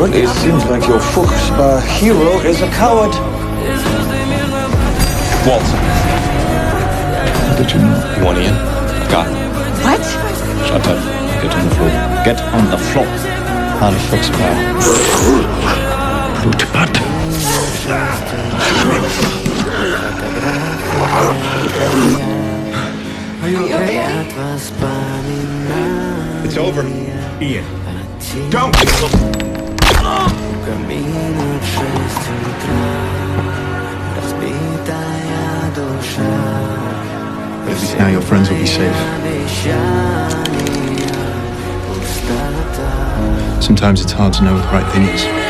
Well, it seems like your Fuchsbar hero is a coward. Walter. How did you know? You want Ian? Got him. What? Shut up. Get on the floor. Get on the floor. Harley Fuchsbar. Blutbad. Are you okay? It's over. Ian. Don't! At least now your friends will be safe. Sometimes it's hard to know the right thing is.